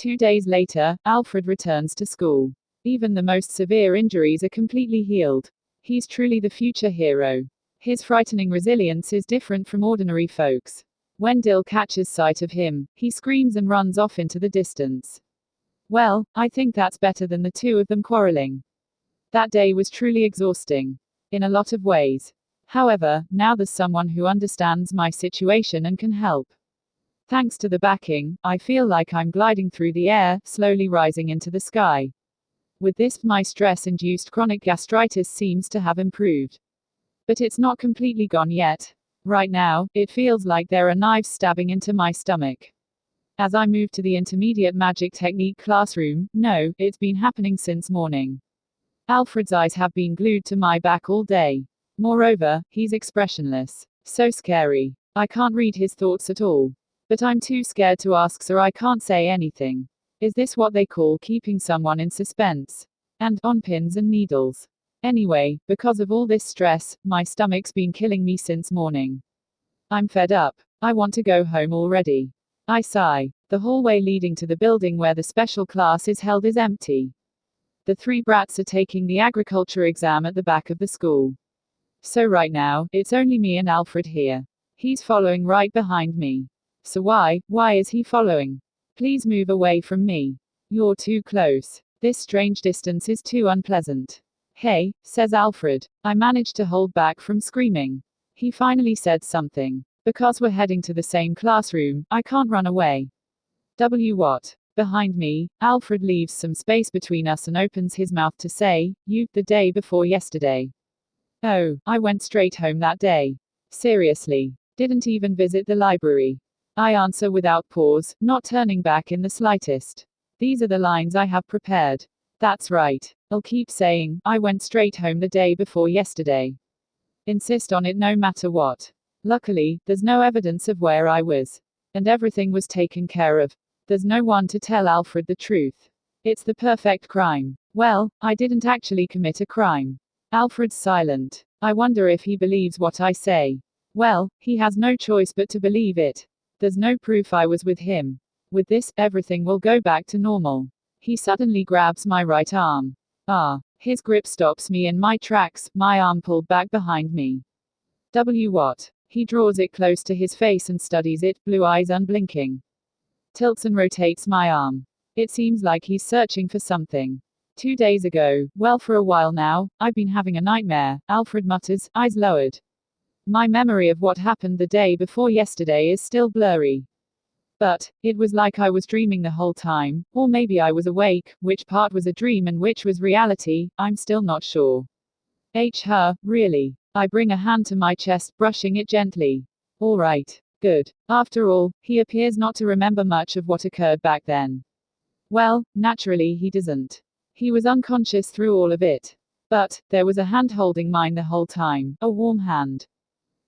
2 days later, Alfred returns to school. Even the most severe injuries are completely healed. He's truly the future hero. His frightening resilience is different from ordinary folks. When Dill catches sight of him, he screams and runs off into the distance. Well, I think that's better than the two of them quarreling. That day was truly exhausting. In a lot of ways. However, now there's someone who understands my situation and can help. Thanks to the backing, I feel like I'm gliding through the air, slowly rising into the sky. With this, my stress-induced chronic gastritis seems to have improved. But it's not completely gone yet. Right now, it feels like there are knives stabbing into my stomach. As I move to the intermediate magic technique classroom, no, it's been happening since morning. Alfred's eyes have been glued to my back all day. Moreover, he's expressionless. So scary. I can't read his thoughts at all. But I'm too scared to ask, so I can't say anything. Is this what they call keeping someone in suspense? And, on pins and needles. Anyway, because of all this stress, my stomach's been killing me since morning. I'm fed up. I want to go home already. I sigh. The hallway leading to the building where the special class is held is empty. The 3 brats are taking the agriculture exam at the back of the school. So right now, it's only me and Alfred here. He's following right behind me. So why is he following? Please move away from me. You're too close. This strange distance is too unpleasant. Hey, says Alfred. I managed to hold back from screaming. He finally said something. Because we're heading to the same classroom, I can't run away. What? Behind me, Alfred leaves some space between us and opens his mouth to say, the day before yesterday. Oh, I went straight home that day. Seriously. Didn't even visit the library. I answer without pause, not turning back in the slightest. These are the lines I have prepared. That's right. I'll keep saying, I went straight home the day before yesterday. Insist on it no matter what. Luckily, there's no evidence of where I was. And everything was taken care of. There's no one to tell Alfred the truth. It's the perfect crime. Well, I didn't actually commit a crime. Alfred's silent. I wonder if he believes what I say. Well, he has no choice but to believe it. There's no proof I was with him. With this, everything will go back to normal. He suddenly grabs my right arm. His grip stops me in my tracks, my arm pulled back behind me. What? He draws it close to his face and studies it, blue eyes unblinking. Tilts and rotates my arm. It seems like he's searching for something. 2 days ago, well, for a while now, I've been having a nightmare, Alfred mutters, eyes lowered. My memory of what happened the day before yesterday is still blurry. But, it was like I was dreaming the whole time, or maybe I was awake, which part was a dream and which was reality, I'm still not sure. Really? I bring a hand to my chest, brushing it gently. All right. Good. After all, he appears not to remember much of what occurred back then. Well, naturally he doesn't. He was unconscious through all of it. But, there was a hand holding mine the whole time, a warm hand.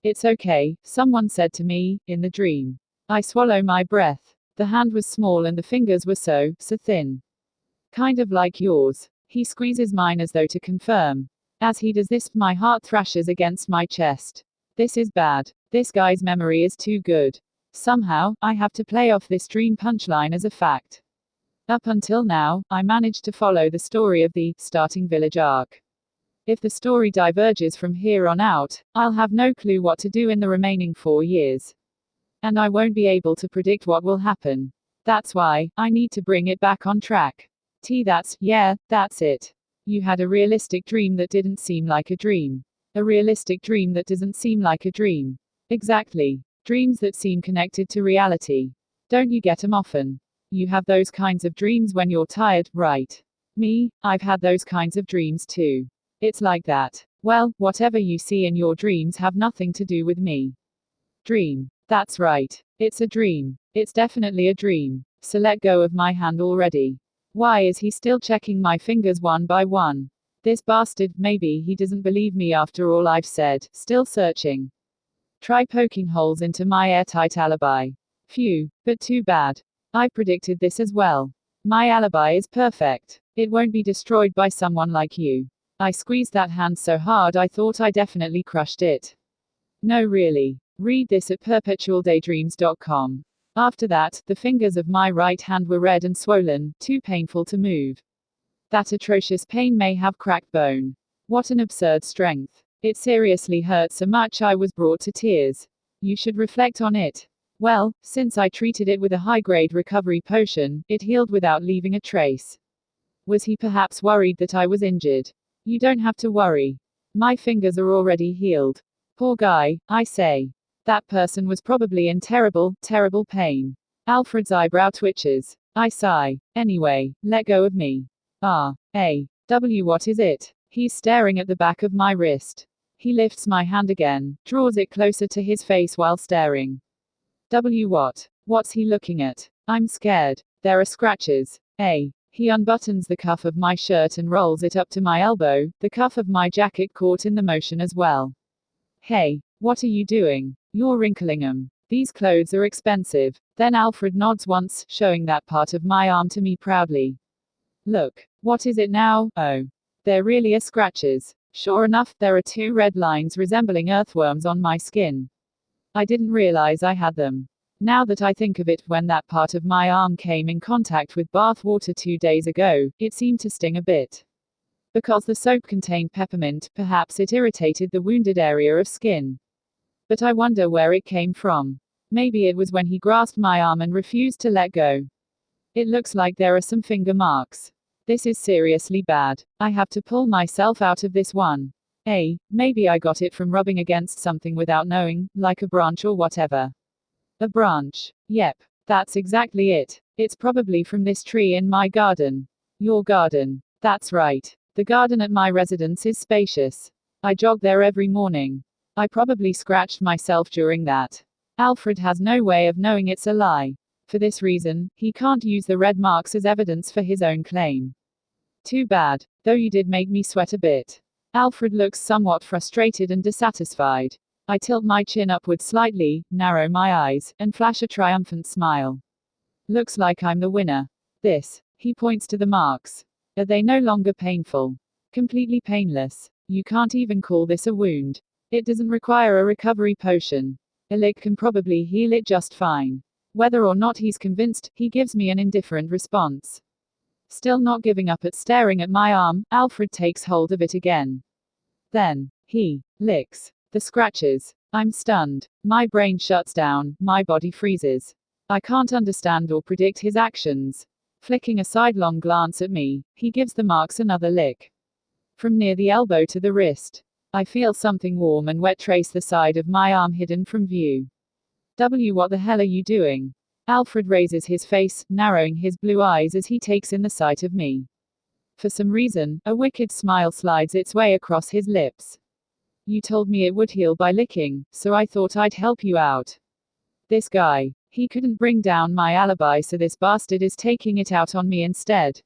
It's okay, someone said to me, in the dream. I swallow my breath. The hand was small and the fingers were so thin. Kind of like yours. He squeezes mine as though to confirm. As he does this, my heart thrashes against my chest. This is bad. This guy's memory is too good. Somehow, I have to play off this dream punchline as a fact. Up until now, I managed to follow the story of the starting village arc. If the story diverges from here on out, I'll have no clue what to do in the remaining 4 years. And I won't be able to predict what will happen. That's why, I need to bring it back on track. That's it. You had a realistic dream that didn't seem like a dream. A realistic dream that doesn't seem like a dream. Exactly. Dreams that seem connected to reality. Don't you get 'em often? You have those kinds of dreams when you're tired, right? Me, I've had those kinds of dreams too. It's like that. Well, whatever you see in your dreams have nothing to do with me. Dream. That's right. It's a dream. It's definitely a dream. So let go of my hand already. Why is he still checking my fingers one by one? This bastard, maybe he doesn't believe me after all I've said, still searching. Try poking holes into my airtight alibi. Phew, but too bad. I predicted this as well. My alibi is perfect. It won't be destroyed by someone like you. I squeezed that hand so hard I thought I definitely crushed it. No, really. Read this at perpetualdaydreams.com. After that, the fingers of my right hand were red and swollen, too painful to move. That atrocious pain may have cracked bone. What an absurd strength. It seriously hurt so much I was brought to tears. You should reflect on it. Well, since I treated it with a high-grade recovery potion, it healed without leaving a trace. Was he perhaps worried that I was injured? You don't have to worry. My fingers are already healed. Poor guy, I say. That person was probably in terrible, terrible pain. Alfred's eyebrow twitches. I sigh. Anyway, let go of me. What is it? He's staring at the back of my wrist. He lifts my hand again, draws it closer to his face while staring. What? What's he looking at? I'm scared. There are scratches. He unbuttons the cuff of my shirt and rolls it up to my elbow, the cuff of my jacket caught in the motion as well. Hey, what are you doing? You're wrinkling 'em. These clothes are expensive. Then Alfred nods once, showing that part of my arm to me proudly. Look. What is it now? Oh. There really are scratches. Sure enough, there are 2 red lines resembling earthworms on my skin. I didn't realize I had them. Now that I think of it, when that part of my arm came in contact with bath water 2 days ago, it seemed to sting a bit. Because the soap contained peppermint, perhaps it irritated the wounded area of skin. But I wonder where it came from. Maybe it was when he grasped my arm and refused to let go. It looks like there are some finger marks. This is seriously bad. I have to pull myself out of this one. Maybe I got it from rubbing against something without knowing, like a branch or whatever. A branch. Yep. That's exactly it. It's probably from this tree in my garden. Your garden. That's right. The garden at my residence is spacious. I jog there every morning. I probably scratched myself during that. Alfred has no way of knowing it's a lie. For this reason, he can't use the red marks as evidence for his own claim. Too bad. Though you did make me sweat a bit. Alfred looks somewhat frustrated and dissatisfied. I tilt my chin upward slightly, narrow my eyes, and flash a triumphant smile. Looks like I'm the winner. He points to the marks. Are they no longer painful? Completely painless. You can't even call this a wound. It doesn't require a recovery potion. A lick can probably heal it just fine. Whether or not he's convinced, he gives me an indifferent response. Still not giving up at staring at my arm, Alfred takes hold of it again. Then, he licks the scratches. I'm stunned. My brain shuts down, my body freezes. I can't understand or predict his actions. Flicking a sidelong glance at me, he gives the marks another lick. From near the elbow to the wrist. I feel something warm and wet trace the side of my arm hidden from view. What the hell are you doing? Alfred raises his face, narrowing his blue eyes as he takes in the sight of me. For some reason, a wicked smile slides its way across his lips. You told me it would heal by licking, so I thought I'd help you out. This guy. He couldn't bring down my alibi, so this bastard is taking it out on me instead.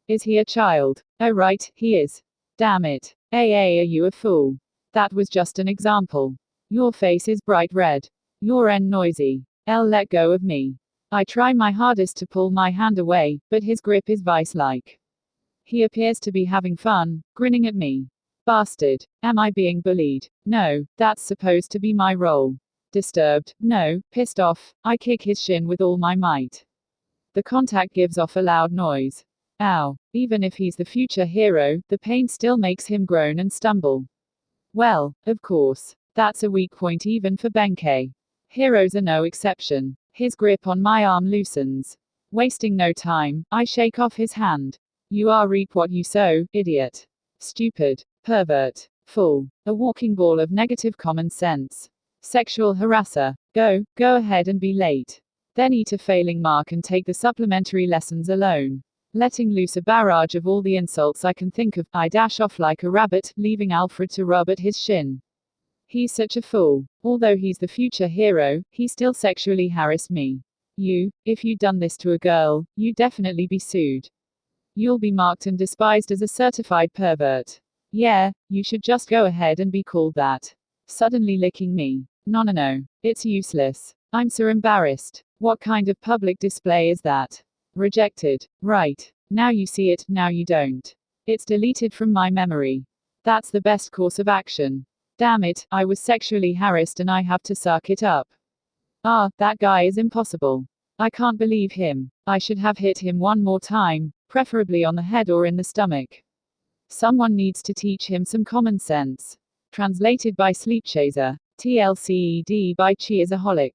Is he a child? Oh right, he is. Damn it. Are you a fool? That was just an example. Your face is bright red. You're noisy. Let go of me. I try my hardest to pull my hand away, but his grip is vice-like. He appears to be having fun, grinning at me. Bastard. Am I being bullied? No, that's supposed to be my role. Disturbed? No, pissed off, I kick his shin with all my might. The contact gives off a loud noise. Ow. Even if he's the future hero, the pain still makes him groan and stumble. Well, of course. That's a weak point even for Benkei. Heroes are no exception. His grip on my arm loosens. Wasting no time, I shake off his hand. You are reap what you sow, idiot. Stupid. Pervert. Fool. A walking ball of negative common sense. Sexual harasser. Go ahead and be late. Then eat a failing mark and take the supplementary lessons alone. Letting loose a barrage of all the insults I can think of, I dash off like a rabbit, leaving Alfred to rub at his shin. He's such a fool. Although he's the future hero, he still sexually harassed me. If you'd done this to a girl, you'd definitely be sued. You'll be marked and despised as a certified pervert. Yeah, you should just go ahead and be called that. Suddenly licking me. No. It's useless. I'm so embarrassed. What kind of public display is that? Rejected. Right. Now you see it, now you don't. It's deleted from my memory. That's the best course of action. Damn it, I was sexually harassed and I have to suck it up. Ah, that guy is impossible. I can't believe him. I should have hit him one more time, preferably on the head or in the stomach. Someone needs to teach him some common sense. Translated by Sleepchaser. TLCED by Chiazaholic.